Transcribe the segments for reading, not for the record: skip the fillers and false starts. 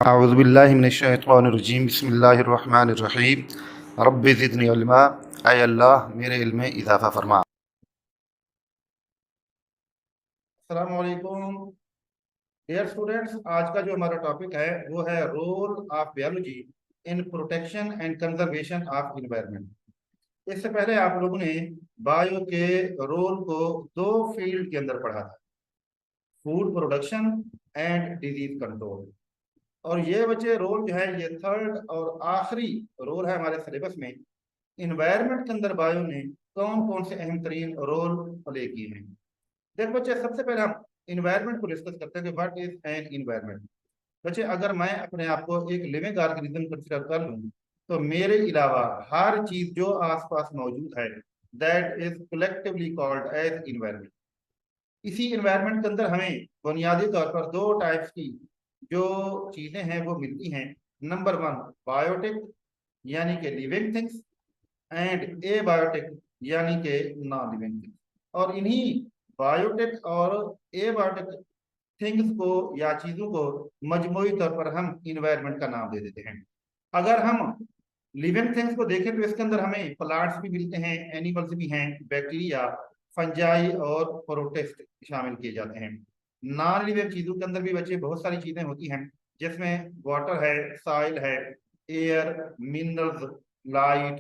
अऊज़ुबिल्लाहि मिनश्शैतानिर्रजीम बिस्मिल्लाहिर्रहमानिर्रहीम रब्बि ज़िदनी इल्मा। ऐ अल्लाह मेरे इल्म में इजाफ़ा फरमा। अस्सलामु अलैकुम डियर स्टूडेंट्स, आज का जो हमारा टॉपिक है वो है role of biology in protection and conservation of environment. इससे पहले आप लोगों ने बायो के रोल को दो फील्ड के अंदर पढ़ा था, food production and disease control. और ये बच्चे रोल जो है ये थर्ड और आखिरी रोल है हमारे सिलेबस में। इन्वायरमेंट के अंदर बायो ने कौन कौन से अहम तरीन रोल प्ले किए हैं। देख बच्चे, सबसे पहले हम इन्वायरमेंट को डिस्कस करते हैं कि व्हाट इज एन इन्वायरमेंट। बच्चे, अगर मैं अपने आप को एक लिविंग ऑर्गेनिज्म कंसिडर कर लूँ तो मेरे अलावा हर चीज जो आसपास मौजूद है that is collectively called as environment. इसी इन्वायरमेंट के अंदर हमें बुनियादी तौर पर दो टाइप्स की जो चीजें हैं वो मिलती हैं। नंबर वन, बायोटिक यानी कि living things, and abiotic यानी कि नॉन लिविंग थिंग्स। और इन्हीं बायोटिक और ए बायोटिक थिंग्स को या चीजों को मजमूई तौर पर हम इन्वायरमेंट का नाम दे देते हैं। अगर हम लिविंग थिंग्स को देखें तो इसके अंदर हमें प्लांट्स भी मिलते हैं, एनिमल्स भी हैं, बैक्टीरिया, फंजाई और प्रोटिस्ट शामिल किए जाते हैं। नॉन लिविंग चीजों के अंदर भी बच्चे बहुत सारी चीजें होती हैं, जिसमें वाटर है, सॉइल है, एयर, मिनरल्स, लाइट,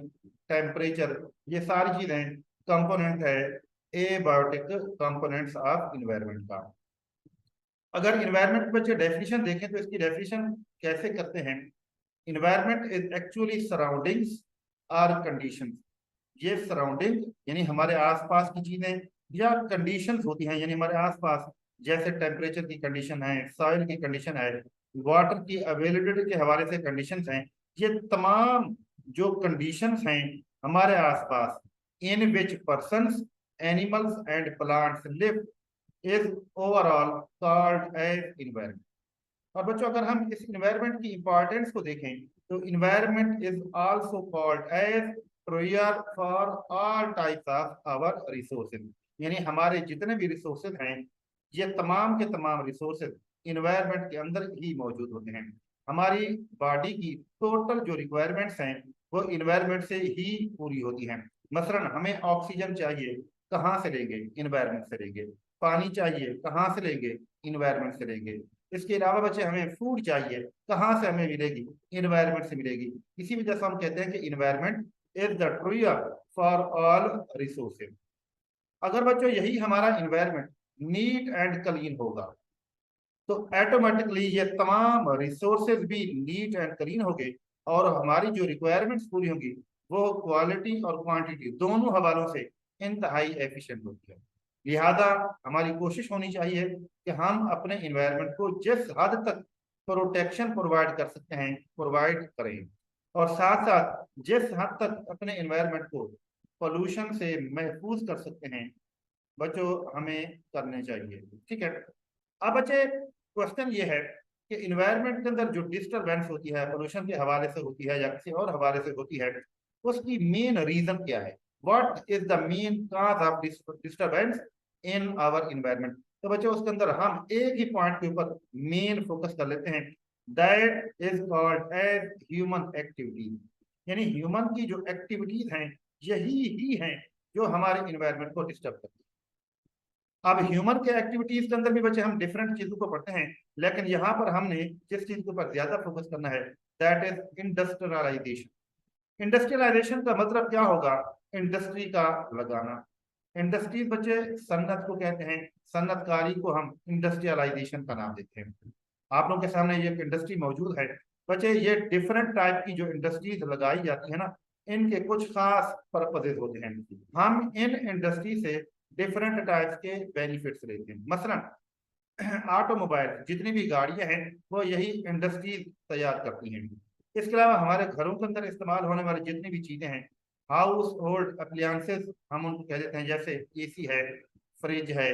टेम्परेचर, ये सारी चीजें कंपोनेंट है एबायोटिक कंपोनेंट्स ऑफ इन्वायरमेंट का। अगर इन्वायरमेंट पर जो डेफिनेशन देखें तो इसकी डेफिनेशन कैसे करते हैं। इन्वायरमेंट इज एक्चुअली सराउंडिंग्स और कंडीशंस। ये सराउंडिंग यानी हमारे आसपास की चीजें, या कंडीशंस होती हैं यानी हमारे आसपास, जैसे टेम्परेचर की कंडीशन है, सॉइल की कंडीशन है, वाटर की अवेलेबिलिटी के हवाले से कंडीशंस हैं। ये तमाम जो कंडीशंस हैं हमारे आसपास, in which persons, animals and plants live, is overall called as environment. और बच्चों, अगर हम इस इन्वायरमेंट की इंपॉर्टेंस को देखें तो environment is also called as trier for all types of our resources. यानी हमारे जितने भी रिसोर्सेज हैं, ये तमाम के तमाम रिसोर्सेज इन्वायरमेंट के अंदर ही मौजूद होते हैं। हमारी बॉडी की टोटल जो रिक्वायरमेंट्स हैं वो इन्वायरमेंट से ही पूरी होती हैं। मसलन हमें ऑक्सीजन चाहिए, कहाँ से लेंगे? इन्वायरमेंट से लेंगे। पानी चाहिए, कहाँ से लेंगे? इन्वायरमेंट से लेंगे। इसके अलावा बच्चे हमें फूड चाहिए, कहाँ से हमें मिलेगी? इन्वायरमेंट से मिलेगी। इसी वजह से हम कहते हैं कि environment is the trier for all resources. अगर बच्चों यही हमारा इन्वायरमेंट नीट एंड क्लीन होगा तो ऑटोमेटिकली ये तमाम रिसोर्सेज भी नीट एंड क्लीन होंगे, और हमारी जो रिक्वायरमेंट्स पूरी होंगी वो क्वालिटी और क्वांटिटी दोनों हवालों से इंतहाई एफिशिएंट होती है। लिहाजा हमारी कोशिश होनी चाहिए कि हम अपने इन्वायरमेंट को जिस हद तक प्रोटेक्शन प्रोवाइड कर सकते हैं प्रोवाइड करें, और साथ साथ जिस हद तक अपने इन्वायरमेंट को पोल्यूशन से महफूज कर सकते हैं बच्चों हमें करने चाहिए। ठीक है। अब बच्चे, क्वेश्चन ये है कि इन्वायरमेंट के अंदर जो डिस्टरबेंस होती है पोल्यूशन के हवाले से होती है या किसी और हवाले से होती है, उसकी मेन रीजन क्या है? What is the main cause of disturbance in our environment? तो बच्चों उसके अंदर हम एक ही पॉइंट के ऊपर मेन फोकस कर लेते हैं, that is called as human activities. यानी ह्यूमन की जो एक्टिविटीज हैं यही ही हैं जो हमारे इन्वायरमेंट को डिस्टर्ब करती है। अब ह्यूमन के एक्टिविटीज के अंदर भी बच्चे हम डिफरेंट चीजों को पढ़ते हैं, लेकिन यहाँ पर हमने जिस चीज के ऊपर ज्यादा फोकस करना है दैट इज इंडस्ट्रियलाइजेशन। इंडस्ट्रियलाइजेशन का मतलब क्या होगा? इंडस्ट्री का लगाना। इंडस्ट्रीज बच्चे सन्नत को कहते हैं, सन्नतकारी को हम इंडस्ट्रियलाइजेशन का नाम देते हैं। आप लोगों के सामने ये इंडस्ट्री मौजूद है बच्चे। ये डिफरेंट टाइप की जो इंडस्ट्रीज लगाई जाती है ना, इनके कुछ खास पर्पजेज होते हैं। हम इन इंडस्ट्री से डिफरेंट टाइप्स के बेनिफिट्स लेते हैं। मसलन ऑटोमोबाइल, जितनी भी गाड़ियां हैं वो यही इंडस्ट्री तैयार करती हैं। इसके अलावा हमारे घरों के अंदर इस्तेमाल होने वाली जितनी भी चीजें हैं, हाउस होल्ड अप्लायंसेस हम उनको कह देते हैं, जैसे एसी है, फ्रिज है,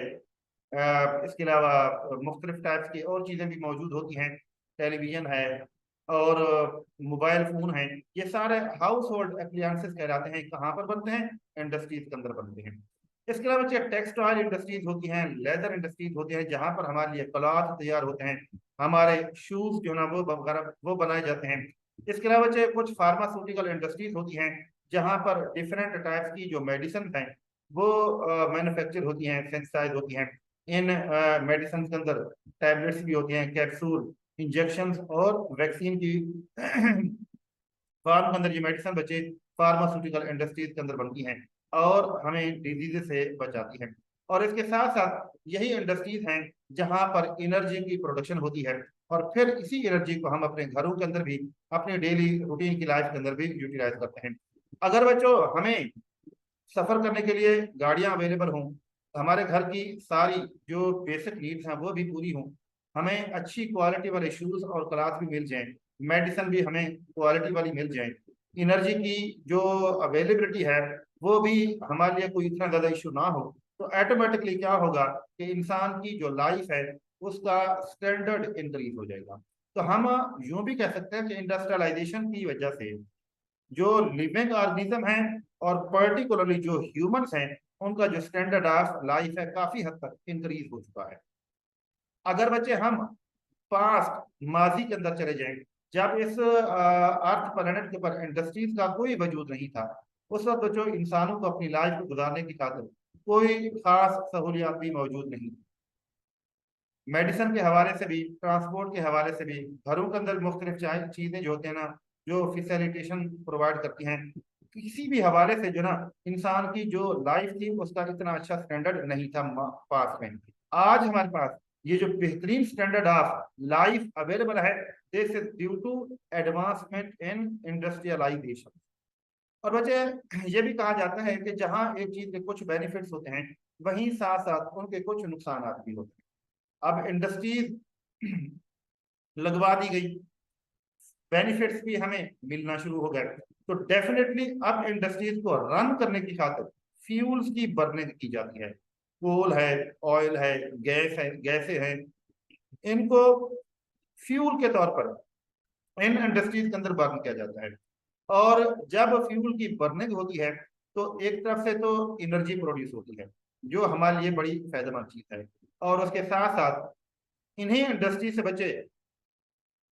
इसके अलावा मुख्तलिफ टाइप्स की और चीज़ें भी मौजूद होती हैं, टेलीविज़न है और मोबाइल फ़ोन है। ये सारे हाउस होल्ड अप्लायंसेस कहलाते हैं। कहाँ पर बनते हैं? इंडस्ट्रीज के अंदर बनते हैं। इसके अलावा बच्चे टेक्सटाइल इंडस्ट्रीज होती हैं, लेदर इंडस्ट्रीज होती हैं, जहां पर हमारे लिए क्लॉथ तैयार होते हैं, हमारे शूज जो ना वो वगैरह वो बनाए जाते हैं। इसके अलावा बच्चे कुछ फार्मास्यूटिकल इंडस्ट्रीज होती हैं, जहां पर डिफरेंट टाइप्स की जो मेडिसिन हैं वो मैन्युफैक्चर होती हैं, सेंसिटाइज होती हैं। इन मेडिसिन के अंदर टैबलेट्स भी होती हैं, कैप्सूल, इंजेक्शन और वैक्सीन की फार्म के अंदर ये मेडिसिन बचे फार्मास्यूटिकल इंडस्ट्रीज के अंदर बनती हैं और हमें डिजीज से बचाती हैं। और इसके साथ साथ यही इंडस्ट्रीज हैं जहां पर एनर्जी की प्रोडक्शन होती है, और फिर इसी एनर्जी को हम अपने घरों के अंदर भी, अपने डेली रूटीन की लाइफ के अंदर भी यूटिलाइज करते हैं। अगर बच्चों हमें सफर करने के लिए गाड़ियां अवेलेबल हों, हमारे घर की सारी जो बेसिक नीड्स हैं वो भी पूरी हों, हमें अच्छी क्वालिटी वाले शूज और क्लॉथ भी मिल जाएं, मेडिसिन भी हमें क्वालिटी वाली मिल जाए, एनर्जी की जो अवेलेबिलिटी है वो भी हमारे लिए कोई इतना ज्यादा इशू ना हो, तो ऑटोमेटिकली क्या होगा कि इंसान की जो लाइफ है उसका स्टैंडर्ड इंक्रीज हो जाएगा। तो हम यूं भी कह सकते हैं कि इंडस्ट्रियलाइजेशन की वजह से जो लिविंग ऑर्गेनिज्म है और पर्टिकुलरली जो ह्यूमंस हैं उनका जो स्टैंडर्ड ऑफ लाइफ है काफी हद तक इंक्रीज हो चुका है। अगर बच्चे हम पास्ट माजी के अंदर चले जाएं, जब इस अर्थ प्लेनेट के ऊपर इंडस्ट्रीज का कोई वजूद नहीं था, उस वक्त बच्चों इंसानों को अपनी लाइफ को गुजारने की खातिर कोई खास सहूलियात भी मौजूद नहीं थी। मेडिसिन के हवाले से भी, ट्रांसपोर्ट के हवाले से भी, घरों के अंदर मुख्तलिफ चीजें जो होती हैं ना, जो फैसिलिटेशन प्रोवाइड करती हैं, किसी भी हवाले से जो ना इंसान की जो लाइफ थी उसका इतना अच्छा स्टैंडर्ड नहीं था पास में। आज हमारे पास ये जो बेहतरीन स्टैंडर्ड ऑफ लाइफ अवेलेबल है, this is due to advancement in industrialisation. और बच्चे ये भी कहा जाता है कि जहां एक चीज के कुछ बेनिफिट्स होते हैं वहीं साथ साथ उनके कुछ नुकसान भी होते हैं। अब इंडस्ट्रीज लगवा दी गई, बेनिफिट्स भी हमें मिलना शुरू हो गए, तो डेफिनेटली अब इंडस्ट्रीज को रन करने की खातिर फ्यूल्स की बर्निंग की जाती है। कोल है, ऑयल है, गैसें हैं, इनको फ्यूल के तौर पर इन इंडस्ट्रीज के अंदर बर्न किया जाता है। और जब फ्यूल की बर्निंग होती है तो एक तरफ से तो एनर्जी प्रोड्यूस होती है जो हमारे लिए बड़ी फायदेमंद चीज है, और उसके साथ साथ इन्हीं इंडस्ट्री से बचे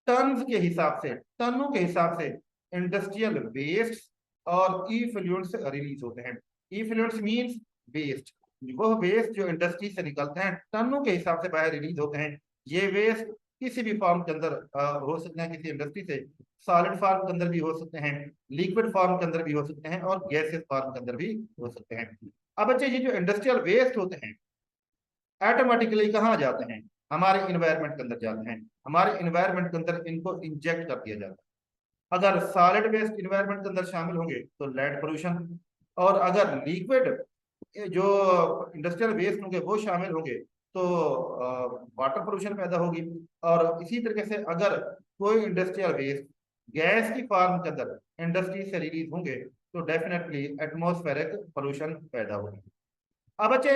टन्स के हिसाब से, टनों के हिसाब से इंडस्ट्रियल वेस्ट और ई फ्लूएंट्स रिलीज होते हैं। ई फ्लूएंट्स मींस वेस्ट, वो वेस्ट जो इंडस्ट्री से निकलते हैं टनों के हिसाब से बाहर रिलीज होते हैं। ये वेस्ट किसी भी फॉर्म के अंदर हो सकते हैं, किसी इंडस्ट्री से सॉलिड फॉर्म के अंदर भी हो सकते हैं, लिक्विड फॉर्म के अंदर भी हो सकते हैं, और गैसेस फॉर्म के अंदर भी हो सकते हैं। अब बच्चे ये जो इंडस्ट्रियल वेस्ट होते हैं ऑटोमेटिकली कहाँ जाते हैं? हमारे इन्वायरमेंट के अंदर जाते हैं। हमारे इन्वायरमेंट के अंदर इनको इंजेक्ट कर दिया जाता है। अगर सॉलिड वेस्ट इन्वायरमेंट के अंदर शामिल होंगे तो लैंड पोल्यूशन, और अगर लिक्विड जो इंडस्ट्रियल वेस्ट होंगे वो शामिल होंगे तो वाटर पोल्यूशन पैदा होगी। और इसी तरीके से अगर कोई इंडस्ट्रियल वेस्ट गैस की फॉर्म के अंदर इंडस्ट्री से रिलीज होंगे तो डेफिनेटली एटमॉस्फेरिक पोल्यूशन पैदा होगी। अब बच्चे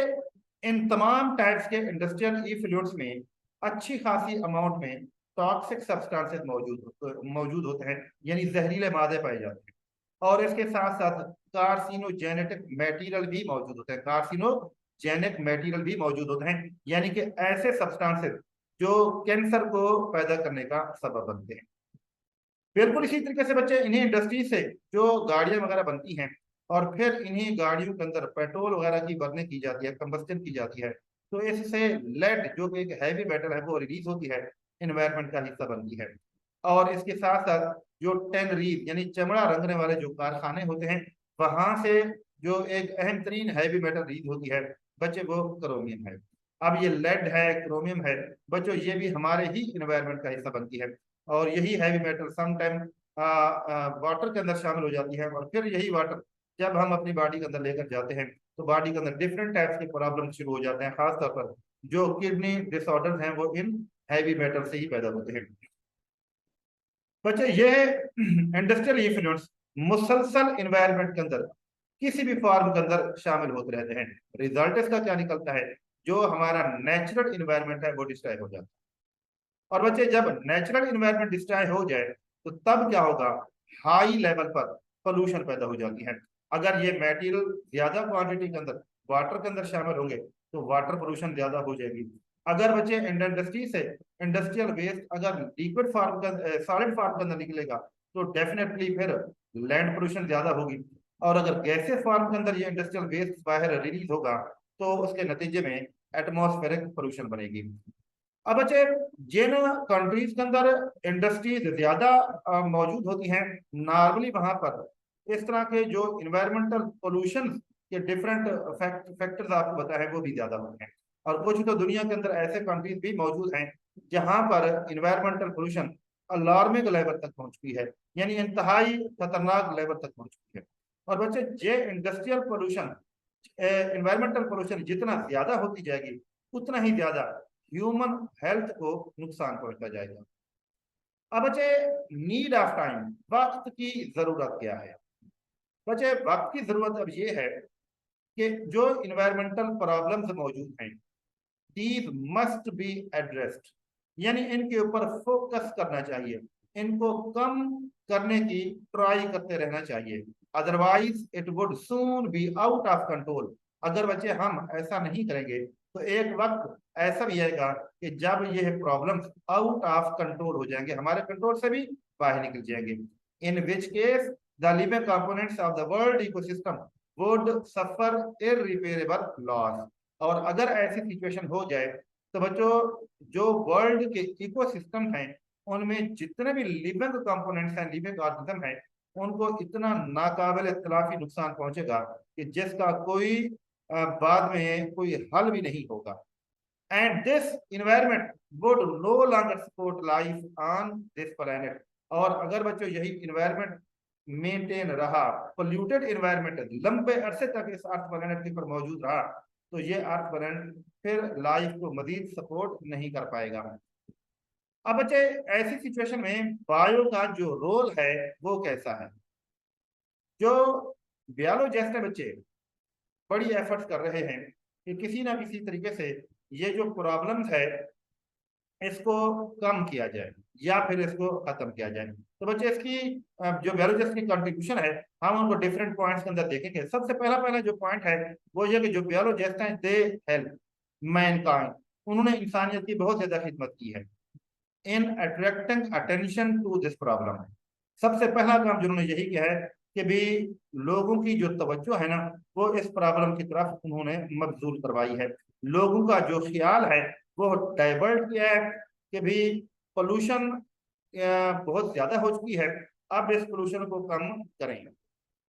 इन तमाम टाइप्स के इंडस्ट्रियल इफ्लुएंट्स में अच्छी खासी अमाउंट में टॉक्सिक सब्सटेंसेस मौजूद होते हैं, यानी जहरीले मादे पाए जाते हैं। और इसके साथ साथ कार्सिनोजेनेटिक मटेरियल भी मौजूद होते हैं, कार्सिनोजेनिक मटेरियल भी मौजूद होते हैं, यानी कि ऐसे सब्सटेंसेस जो कैंसर को पैदा करने का सबब बनते हैं। बिल्कुल इसी तरीके से बच्चे इन्हीं इंडस्ट्री से जो गाड़ियां वगैरह बनती हैं और फिर इन्हीं गाड़ियों के अंदर पेट्रोल वगैरह की बर्निंग की जाती है, कंबस्टन की जाती है, तो इससे लेड जो कि एक हैवी मेटल है वो रिलीज होती है, इन्वायरमेंट का हिस्सा बनती है। और इसके साथ साथ जो टेनरीज यानी चमड़ा रंगने वाले जो कारखाने होते हैं वहां से जो एक अहम तरीन हैवी मेटल रिलीज होती है बच्चे वो क्रोमियम है। अब ये लेड है, क्रोमियम है बच्चों, ये भी हमारे ही इन्वायरमेंट का हिस्सा बनती है। और यही heavy metal some time water के अंदर शामिल हो जाती है, और फिर यही वाटर जब हम अपनी बॉडी के अंदर लेकर जाते हैं तो बॉडी के अंदर डिफरेंट टाइप्स के प्रॉब्लम शुरू हो जाते हैं। खासतौर पर जो किडनी डिसऑर्डर हैं वो इन हैवी मेटल से ही पैदा होते हैं। बच्चे ये इंडस्ट्रियल इफ्लुएंस मुसलसल इन्वायरमेंट के अंदर किसी भी फॉर्म के अंदर शामिल होते रहते हैं। रिजल्ट इसका क्या निकलता है? जो हमारा नेचुरल इन्वायरमेंट है वो डिस्ट्रॉय हो जाता है। और बच्चे जब नेचुरल इन्वायरमेंट डिस्ट्रॉय हो जाए तो तब क्या होगा? हाई लेवल पर पोल्यूशन पैदा हो जाती है। अगर ये मटेरियल ज्यादा क्वांटिटी के अंदर वाटर के अंदर शामिल होंगे तो वाटर पोल्यूशन ज्यादा हो जाएगी। अगर बच्चे इंडस्ट्री से इंडस्ट्रियल वेस्ट अगर लिक्विड फॉर्म का सॉलिड फॉर्म के अंदर निकलेगा तो डेफिनेटली फिर लैंड पोल्यूशन ज्यादा होगी। और अगर गैसेस फॉर्म के अंदर ये इंडस्ट्रियल वेस्ट बाहर रिलीज होगा तो उसके नतीजे में एटमॉस्फेरिक पोल्यूशन बनेगी। अब बच्चे जिन कंट्रीज के अंदर इंडस्ट्रीज ज्यादा मौजूद होती हैं, नॉर्मली वहां पर इस तरह के जो इन्वायरमेंटल पोल्यूशन के डिफरेंट फैक्टर्स आपको बताए वो भी ज्यादा होते हैं। और कुछ तो दुनिया के अंदर ऐसे कंट्रीज भी मौजूद हैं जहां पर इन्वायरमेंटल पोल्यूशन अलार्मिंग लेवल तक पहुंच चुकी है, यानी इंतहाई खतरनाक लेवल तक पहुंच चुकी है। और बच्चे ये इंडस्ट्रियल पोल्यूशन इन्वायरमेंटल पोल्यूशन जितना ज्यादा होती जाएगी उतना ही ज्यादा ह्यूमन हेल्थ को नुकसान पहुंचता जाएगा। अब बच्चे नीड ऑफ टाइम, वक्त की जरूरत क्या है? बच्चे वक्त की जरूरत अब ये है कि जो इन्वायरमेंटल प्रॉब्लम्स मौजूद हैं दीज मस्ट बी एड्रेस्ड, यानी इनके ऊपर फोकस करना चाहिए, इनको कम करने की ट्राई करते रहना चाहिए। Otherwise it would soon be out of control. अगर बच्चे हम ऐसा नहीं करेंगे तो एक वक्त ऐसा भी आएगा कि जब ये प्रॉब्लम्स आउट ऑफ कंट्रोल हो जाएंगे, हमारे कंट्रोल से भी बाहर निकल जाएंगे। In which case the living components of the world ecosystem would suffer irreparable loss. और अगर ऐसी सिचुएशन हो जाए तो बच्चों जो वर्ल्ड के इकोसिस्टम हैं उनमें जितने भी लिविंग कंपोनेंट्स हैं, लिविंग ऑर्गेनिज्म हैं, उनको इतना नाकाबिल इख्तलाफी नुकसान पहुंचेगा कि जिसका कोई बाद में कोई हल भी नहीं होगा। And this environment would know longer support life on this planet. और अगर बच्चों यही इन्वायरमेंट मेंटेन रहा, पोल्यूटेड इन्वायरमेंट लंबे अरसे तक इस अर्थ प्लैनेट के ऊपर मौजूद रहा तो ये अर्थ प्लैनेट फिर लाइफ को मजीद सपोर्ट नहीं कर पाएगा। अब बच्चे ऐसी सिचुएशन में बायो का जो रोल है वो कैसा है? जो बायोलॉजिस्ट है बच्चे बड़ी एफर्ट्स कर रहे हैं कि किसी ना किसी तरीके से ये जो प्रॉब्लम्स है इसको कम किया जाए या फिर इसको खत्म किया जाए। तो बच्चे इसकी जो बायोलॉजिस्ट की कंट्रीब्यूशन है हम उनको डिफरेंट पॉइंट्स के अंदर देखेंगे। सबसे पहला पहला जो पॉइंट है वो ये कि जो बायोलॉजिस्ट हैं दे हेल्प मैनकाइंड, उन्होंने इंसानियत की बहुत ज्यादा खिदमत की है in attracting attention to this problem. सबसे पहला काम जिन्होंने यही किया है कि भी लोगों की जो तवज्जो है ना वो इस प्रॉब्लम की तरफ उन्होंने मबजूल करवाई है। लोगों का जो ख्याल है वो डाइवर्ट किया है कि भी पोल्यूशन बहुत ज्यादा हो चुकी है, अब इस पोल्यूशन को कम करें।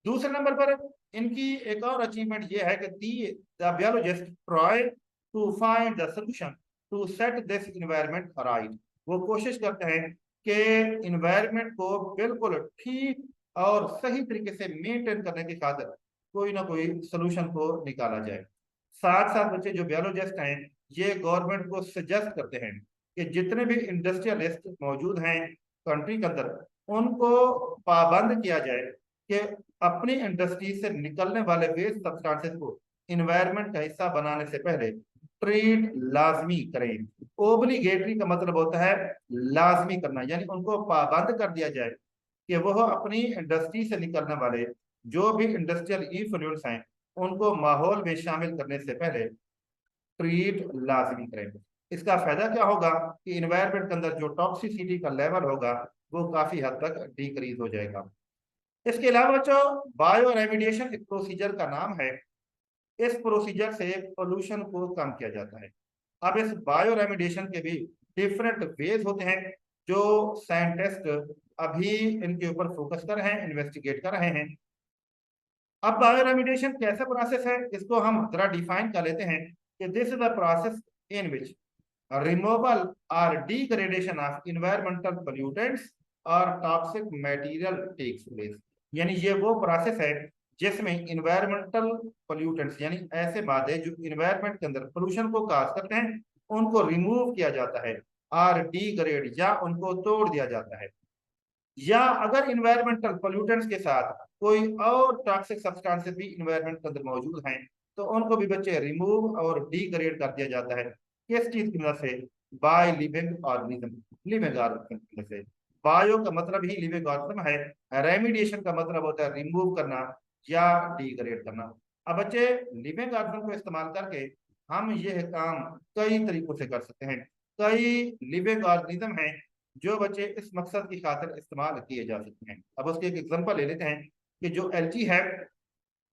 दूसरे नंबर पर इनकी एक और अचीवमेंट ये है कि the the biologist try to find the solution to set this environment right. वो कोशिश करते हैं कि इन्वायरमेंट को बिल्कुल ठीक और सही तरीके से मेंटेन करने की खातिर कोई ना कोई सोल्यूशन को निकाला जाए। साथ साथ बच्चे जो बायोलॉजिस्ट हैं ये गवर्नमेंट को सजेस्ट करते हैं कि जितने भी इंडस्ट्रियलिस्ट मौजूद हैं कंट्री के अंदर उनको पाबंद किया जाए कि अपनी इंडस्ट्री से निकलने वाले वेस्ट सब्सटेंसेस को इन्वायरमेंट का हिस्सा बनाने से पहले ट्रीट लाजमी करें। ओब्लिगेटरी का मतलब होता है लाजमी करना, यानी उनको पाबंद कर दिया जाए कि वह अपनी इंडस्ट्री से निकलने वाले जो भी इंडस्ट्रियल इफ्लुएंस हैं उनको माहौल में शामिल करने से पहले ट्रीट लाजमी करें। इसका फायदा क्या होगा कि इन्वायरमेंट के अंदर जो टॉक्सिसिटी का लेवल होगा वो काफी हद तक डिक्रीज हो जाएगा। इसके अलावा जो बायो रेमिडिएशन एक प्रोसीजर का नाम है, इस प्रोसीजर से पोल्यूशन को कम किया जाता है। अब इस बायो रेमिडिएशन के भी डिफरेंट वेज होते हैं जो साइंटिस्ट अभी इनके ऊपर फोकस कर रहे हैं, इन्वेस्टिगेट कर रहे हैं। अब बायो रेमिडिएशन कैसा प्रोसेस है इसको हम जरा डिफाइन कर लेते हैं कि this is the process in which removal और डिग्रेडेशन ऑफ इन्वायरमेंटल पोल्यूटेंट्स और टॉक्सिक मटेरियल टेक्स प्लेस। यानी ये वो प्रोसेस है जिसमें इन्वायरमेंटल पोल्यूटेंट्स यानी ऐसे मादे जो इन्वायरमेंट के अंदर पोल्यूशन को काज करते हैं उनको रिमूव किया जाता है और डिग्रेड या उनको तोड़ दिया जाता है। या अगर इन्वायरमेंटल पोल्यूटेंट्स के साथ कोई और टॉक्सिक सब्सटेंसेस भी इन्वायरमेंट के अंदर मौजूद हैं तो उनको भी बच्चे रिमूव और डिग्रेड कर दिया जाता है। किस चीज की मदद से? By living organism, living organism की मदद से। बायो का मतलब ही लिविंग ऑर्गेनिज्म है, रेमिडिएशन का मतलब होता है रिमूव करना या डिग्रेड करना। अब बच्चे लिविंग ऑर्गेनिज्म को इस्तेमाल करके हम यह काम कई तरीकों से कर सकते हैं। कई लिविंग ऑर्गेनिज्म हैं जो बच्चे इस मकसद की खातिर इस्तेमाल किए जा सकते हैं। अब उसके एक एग्जांपल ले लेते हैं कि जो एलजी है,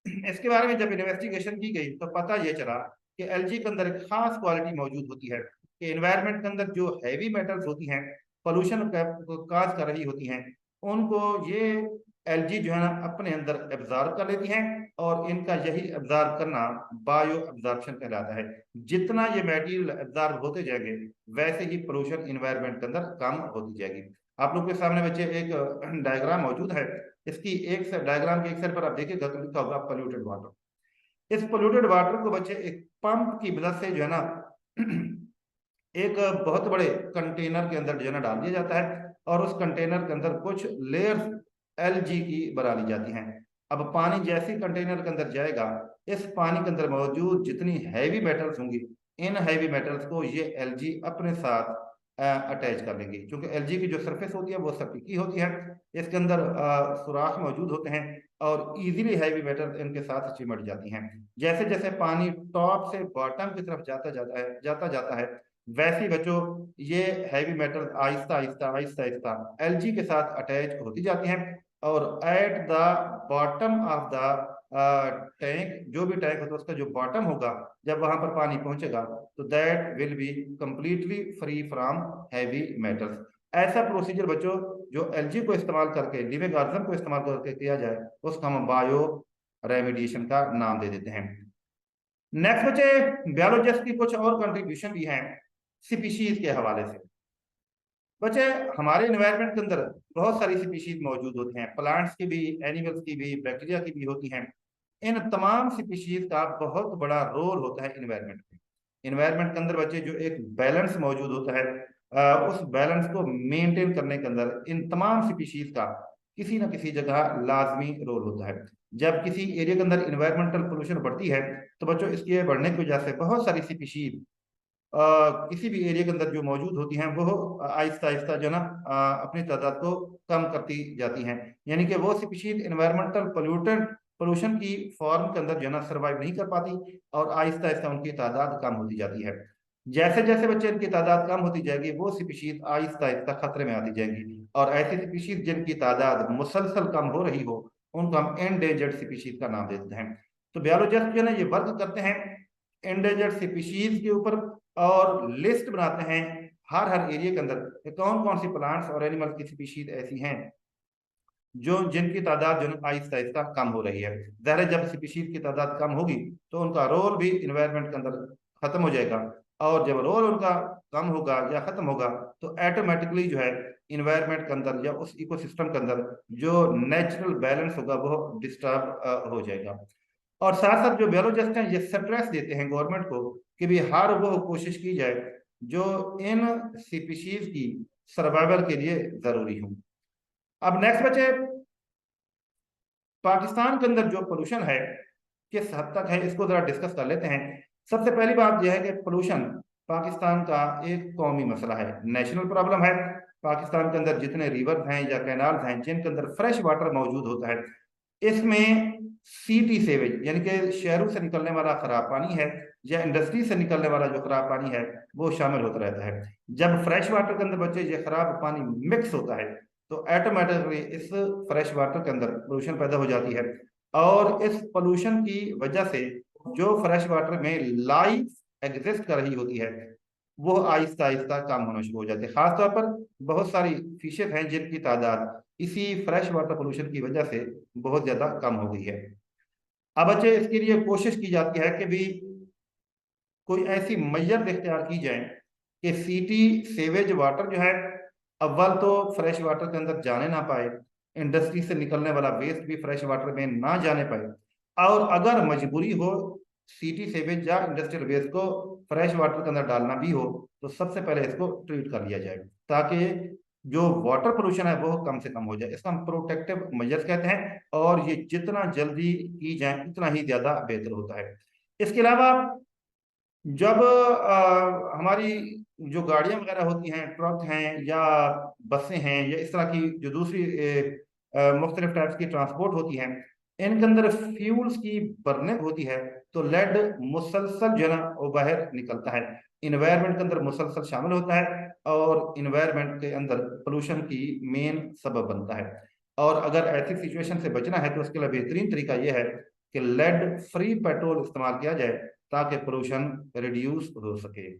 इसके बारे में जब इन्वेस्टिगेशन की गई तो पता यह चला कि एलजी के अंदर एक खास क्वालिटी मौजूद होती है कि एनवायरनमेंट के अंदर जो हैवी मेटल्स होती हैं, पोल्यूशन काज कर रही होती हैं, उनको ये एलजी जो है ना अपने अंदर एब्जॉर्ब कर लेती हैं, और इनका यही एब्जॉर्ब करना बायो एब्जॉर्प्शन कहलाता है। जितना ये मटेरियल एब्जॉर्ब होते जाएंगे वैसे ही पोल्यूशन एनवायरनमेंट के अंदर कम होती जाएगी। आप लोग के सामने बच्चे एक डायग्राम मौजूद है। इसकी एक डायग्राम के एक साइड पर आप देखिएगा तो लिखा होगा पोल्यूटेड वाटर। इस पोल्यूटेड वाटर को बच्चे एक पंप की मदद से जो है ना एक बहुत बड़े कंटेनर के अंदर जो है ना डाल दिया जाता है, और उस कंटेनर के अंदर कुछ लेयर्स एलजी की बना ली जाती हैं। अब पानी जैसे कंटेनर के अंदर जाएगा, इस पानी के अंदर मौजूद जितनी हैवी मेटल्स होंगी, इन हैवी मेटल्स को ये एलजी अपने साथ अटैच कर लेंगी। क्योंकि एलजी की जो सरफेस होती है वो स्टिकी होती है, इसके अंदर सुराख मौजूद होते हैं, और इजीली हैवी मेटल इनके साथ चिमट जाती हैं। जैसे जैसे पानी टॉप से बॉटम की तरफ जाता जाता है, वैसे ही बच्चों ये heavy metal Aahista Aahista Aahista Aahista LG के साथ अटैच होती जाती हैं, और at the bottom of the tank, जो भी टैंक होता है उसका जो बॉटम होगा, जब वहां पर पानी पहुंचेगा तो that will be completely free from heavy metals. ऐसा प्रोसीजर बच्चों जो एलजी को इस्तेमाल करके, लिविंग ऑर्गेनिज्म को इस्तेमाल करके किया जाए, उसका हम बायो रेमिडिएशन का नाम दे देते हैं। नेक्स्ट बच्चे, बायोलॉजिस्ट की कुछ और कंट्रीब्यूशन भी हैं स्पीशीज के हवाले से। बच्चे हमारे एनवायरनमेंट के अंदर बहुत सारी स्पीशीज मौजूद होती हैं, प्लांट्स की भी, एनिमल्स की भी, बैक्टीरिया की भी होती हैं। इन तमाम स्पीशीज का बहुत बड़ा रोल होता है एनवायरनमेंट में। एनवायरनमेंट के अंदर बच्चे जो एक बैलेंस मौजूद होता है, उस बैलेंस को मेंटेन करने के अंदर इन तमाम स्पीशीज का किसी न किसी जगह लाजमी रोल होता है। जब किसी एरिया के अंदर इन्वायरमेंटल पोल्यूशन बढ़ती है तो बच्चों इसके बढ़ने की वजह से बहुत सारी स्पीशीज किसी भी एरिया के अंदर जो मौजूद होती हैं वो आहिस्ता आहिस्ता जो ना अपनी तादाद को कम करती जाती हैं। यानी कि वो स्पीशीज इन्वायरमेंटल पोल्यूशन की फॉर्म के अंदर जो ना सर्वाइव नहीं कर पाती, और आहिस्ता आहिस्ता उनकी तादाद कम होती जाती है। जैसे जैसे बच्चे इनकी तादाद कम होती जाएगी, वो स्पीशीज आहिस्ता आहिस्ता खतरे में आती जाएंगी, और ऐसी स्पीशीज जिनकी तादाद मुसलसल कम हो रही हो उनको हम एंडेंजर्ड स्पीशीज का नाम देते हैं। तो बायोलॉजिस्ट जो है ना ये वर्क करते हैं एंडेंजर्ड स्पीशीज के ऊपर, और लिस्ट बनाते हैं हर हर एरिया के अंदर कि कौन कौन सी प्लांट्स और एनिमल्स की स्पीशीज ऐसी हैं जो जिनकी तादाद जो आहिस्ता आहिस्ता कम हो रही है। ज़ाहिर है जब स्पीशीज की तादाद कम होगी तो उनका रोल भी इन्वायरमेंट के अंदर खत्म हो जाएगा, और जब रोल उनका कम होगा या खत्म होगा तो ऑटोमेटिकली जो है इन्वायरमेंट के अंदर या उस इकोसिस्टम के अंदर जो नेचुरल बैलेंस होगा वो डिस्टर्ब हो जाएगा। और साथ साथ जो बायोलॉजिस्ट हैं ये स्ट्रेस देते हैं गवर्नमेंट को कि भी हर वो कोशिश की जाए जो इन स्पीशीज की सर्वाइवल के लिए जरूरी हो। अब नेक्स्ट बचे, पाकिस्तान के अंदर जो पोल्यूशन है किस हद तक है इसको जरा डिस्कस कर लेते हैं। सबसे पहली बात यह है कि पोल्यूशन पाकिस्तान का एक कौमी मसला है, नेशनल प्रॉब्लम है। पाकिस्तान के अंदर जितने रिवर्स हैं या कैनाल्स हैं जिनके अंदर फ्रेश वाटर मौजूद होता है, इसमें सीटी सेवेज यानी कि शहरों से निकलने वाला खराब पानी है या इंडस्ट्री से निकलने वाला जो खराब पानी है वो शामिल होता रहता है। जब फ्रेश वाटर के अंदर बच्चे ये खराब पानी मिक्स होता है तो ऑटोमेटिकली इस फ्रेश वाटर के अंदर पोल्यूशन पैदा हो जाती है, और इस पोल्यूशन की वजह से जो फ्रेश वाटर में लाइफ एग्जिस्ट कर रही होती है वो आहिस्ता आहिस्ता कम होना शुरू हो जाती है। खासतौर पर बहुत सारी फिशेज हैं जिनकी तादाद इसी फ्रेश वाटर पोल्यूशन की वजह से बहुत ज्यादा कम हो गई है। अब बच्चे इसके लिए कोशिश की जाती है कि भी कोई ऐसी मैयत इख्तियार की जाए कि सिटी सेवेज वाटर जो है अव्वल तो फ्रेश वाटर के अंदर जाने ना पाए, इंडस्ट्री से निकलने वाला वेस्ट भी फ्रेश वाटर में ना जाने पाए, और अगर मजबूरी हो सिटी सेवेज या इंडस्ट्रियल वेस्ट को फ्रेश वाटर के अंदर डालना भी हो तो सबसे पहले इसको ट्रीट कर लिया जाए ताकि जो वाटर पोल्यूशन है वो कम से कम हो जाए। इसका हम प्रोटेक्टिव मेजर्स कहते हैं, और ये जितना जल्दी की जाए उतना ही ज्यादा बेहतर होता है। इसके अलावा जब हमारी जो गाड़ियां वगैरह होती हैं, ट्रक हैं या बसें हैं या इस तरह की जो दूसरी मुख्तलिफ टाइप्स की ट्रांसपोर्ट होती हैं, इनके अंदर फ्यूल्स की बर्निंग होती है तो लेड मुसलसल जो है ना वो बाहर निकलता है, इन्वायरमेंट के अंदर मुसलसल शामिल होता है और इन्वायरमेंट के अंदर पोल्यूशन की मेन सबब बनता है। और अगर ऐसी सिचुएशन से बचना है तो उसके लिए बेहतरीन तरीका यह है कि लेड फ्री पेट्रोल इस्तेमाल किया जाए ताकि पोल्यूशन रिड्यूस हो सके।